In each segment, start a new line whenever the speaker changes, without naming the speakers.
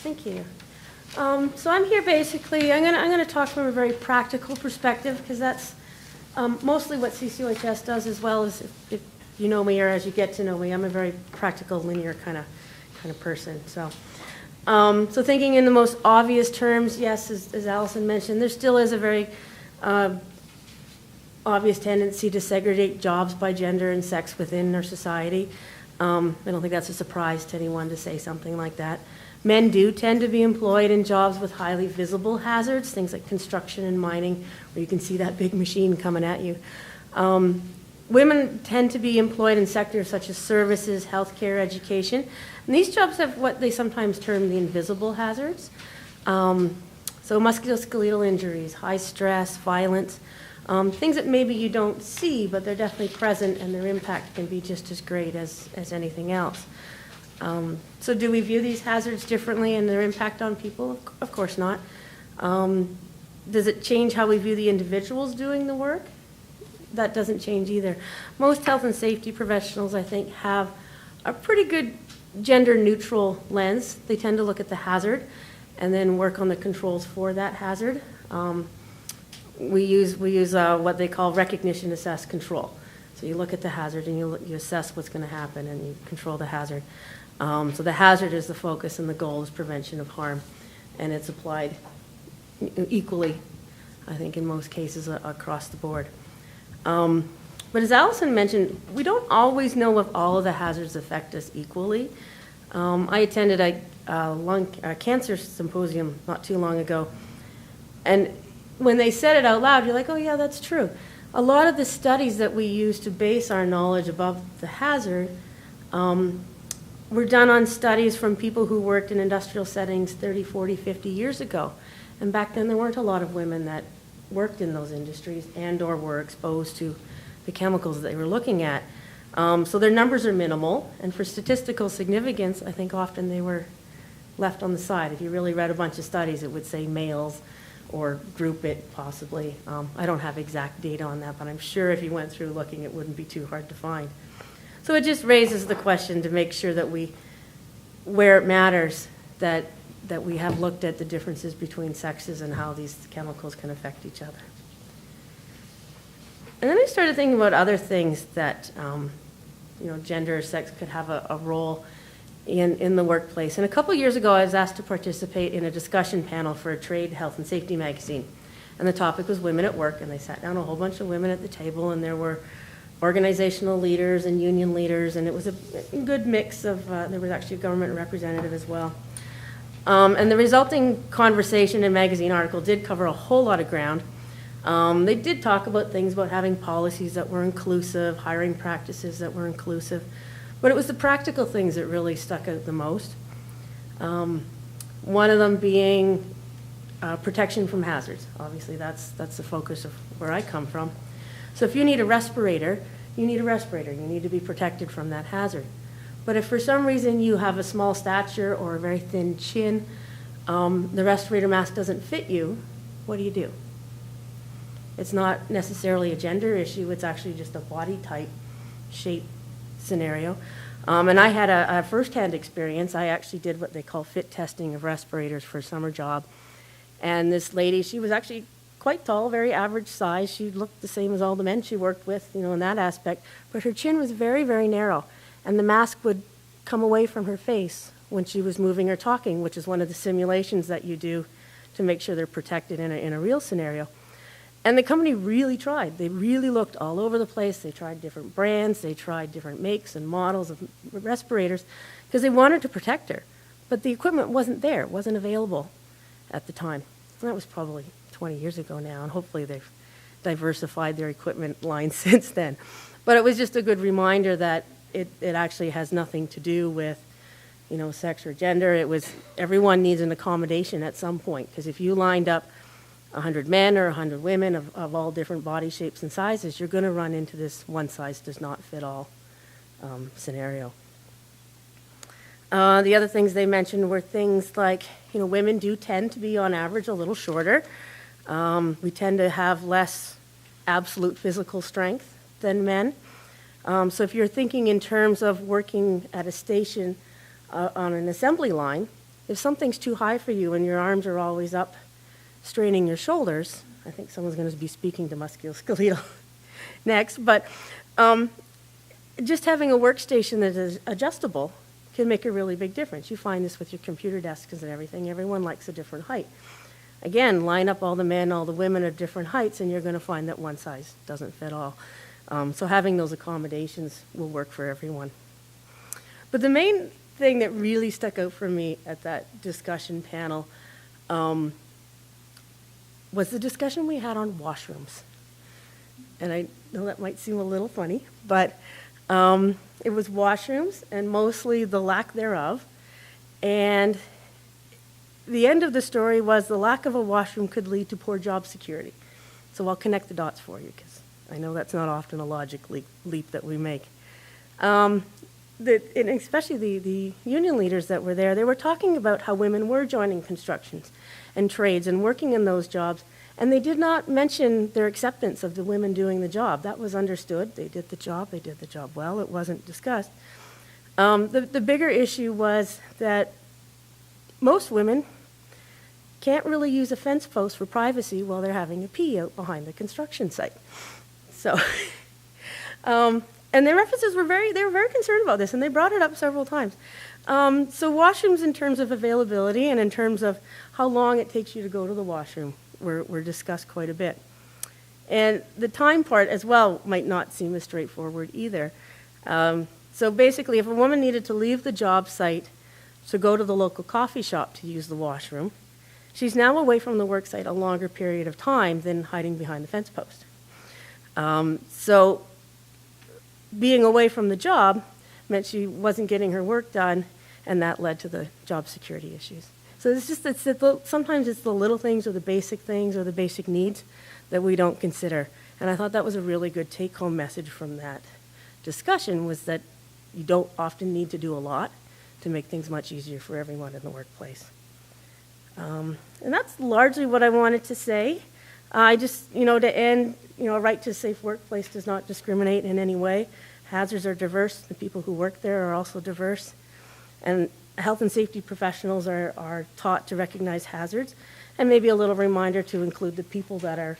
Thank you. So I'm here basically, I'm gonna talk from a very practical perspective, because that's mostly what CCOHS does, as well as if you know me or as you get to know me. I'm a very practical, linear kind of person. So thinking in the most obvious terms, yes, as Allison mentioned, there still is a very obvious tendency to segregate jobs by gender and sex within our society. I don't think that's a surprise to anyone to say something like that. Men do tend to be employed in jobs with highly visible hazards, things like construction and mining, where you can see that big machine coming at you. Women tend to be employed in sectors such as services, healthcare, education, and these jobs have what they sometimes term the invisible hazards. So musculoskeletal injuries, high stress, violence, things that maybe you don't see, but they're definitely present, and their impact can be just as great as anything else. So do we view these hazards differently and their impact on people? Of course not. Does it change how we view the individuals doing the work? That doesn't change either. Most health and safety professionals, I think, have a pretty good gender-neutral lens. They tend to look at the hazard and then work on the controls for that hazard. We use what they call recognition, assess, control. So you look at the hazard and you assess what's going to happen and you control the hazard. So the hazard is the focus and the goal is prevention of harm, and it's applied equally, I think, in most cases across the board. But as Allison mentioned, we don't always know if all of the hazards affect us equally. I attended a lung cancer symposium not too long ago, and when they said it out loud, you're like, oh yeah, that's true. A lot of the studies that we use to base our knowledge about the hazard were done on studies from people who worked in industrial settings 30, 40, 50 years ago. And back then there weren't a lot of women that worked in those industries and or were exposed to the chemicals that they were looking at. So their numbers are minimal, and for statistical significance, I think often they were left on the side. If you really read a bunch of studies, it would say males or group it possibly. I don't have exact data on that, but I'm sure if you went through looking, it wouldn't be too hard to find. So it just raises the question to make sure that we, where it matters, that we have looked at the differences between sexes and how these chemicals can affect each other. And then I started thinking about other things that gender or sex could have a role in the workplace. And a couple years ago, I was asked to participate in a discussion panel for a trade health and safety magazine. And the topic was women at work, and they sat down a whole bunch of women at the table, and there were organizational leaders and union leaders, and it was a good mix of, there was actually a government representative as well. And the resulting conversation and magazine article did cover a whole lot of ground. They did talk about things about having policies that were inclusive, hiring practices that were inclusive, but it was the practical things that really stuck out the most. One of them being protection from hazards. Obviously, that's the focus of where I come from. So if you need a respirator, you need a respirator. You need to be protected from that hazard. But if for some reason you have a small stature or a very thin chin, the respirator mask doesn't fit you, what do? It's not necessarily a gender issue. It's actually just a body type, shape scenario. And I had a first-hand experience. I actually did what they call fit testing of respirators for a summer job. And this lady, she was actually quite tall, very average size. She looked the same as all the men she worked with, in that aspect. But her chin was very, very narrow. And the mask would come away from her face when she was moving or talking, which is one of the simulations that you do to make sure they're protected in a real scenario. And the company really tried. They really looked all over the place. They tried different brands. They tried different makes and models of respirators because they wanted to protect her. But the equipment wasn't there. It wasn't available at the time. And that was probably 20 years ago now, and hopefully they've diversified their equipment line since then. But it was just a good reminder that it actually has nothing to do with, sex or gender. It was everyone needs an accommodation at some point, because if you lined up 100 men or 100 women of all different body shapes and sizes, you're going to run into this one size does not fit all scenario. The other things they mentioned were things like, women do tend to be on average a little shorter. We tend to have less absolute physical strength than men. So if you're thinking in terms of working at a station on an assembly line, if something's too high for you and your arms are always up straining your shoulders, I think someone's going to be speaking to musculoskeletal next, but just having a workstation that is adjustable can make a really big difference. You find this with your computer desks and everything. Everyone likes a different height. Again, line up all the men, all the women at different heights, and you're going to find that one size doesn't fit all. So having those accommodations will work for everyone. But the main thing that really stuck out for me at that discussion panel was the discussion we had on washrooms. And I know that might seem a little funny, but it was washrooms and mostly the lack thereof. And the end of the story was the lack of a washroom could lead to poor job security. So I'll connect the dots for you because I know that's not often a logic leap that we make. And especially the union leaders that were there, they were talking about how women were joining constructions and trades and working in those jobs, and they did not mention their acceptance of the women doing the job. That was understood. They did the job well. It wasn't discussed. The bigger issue was that most women can't really use a fence post for privacy while they're having a pee out behind the construction site. So, and their references were they were very concerned about this, and they brought it up several times. So washrooms in terms of availability and in terms of how long it takes you to go to the washroom were discussed quite a bit. And the time part as well might not seem as straightforward either. So basically, if a woman needed to leave the job site to go to the local coffee shop to use the washroom, she's now away from the work site a longer period of time than hiding behind the fence post. So being away from the job meant she wasn't getting her work done, and that led to the job security issues. So sometimes it's the little things or the basic needs that we don't consider. And I thought that was a really good take-home message from that discussion, was that you don't often need to do a lot to make things much easier for everyone in the workplace. And that's largely what I wanted to say. I just, to end, a right to a safe workplace does not discriminate in any way. Hazards are diverse. The people who work there are also diverse. And health and safety professionals are taught to recognize hazards, and maybe a little reminder to include the people that are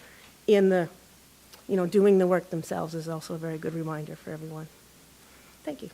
in the, doing the work themselves is also a very good reminder for everyone. Thank you.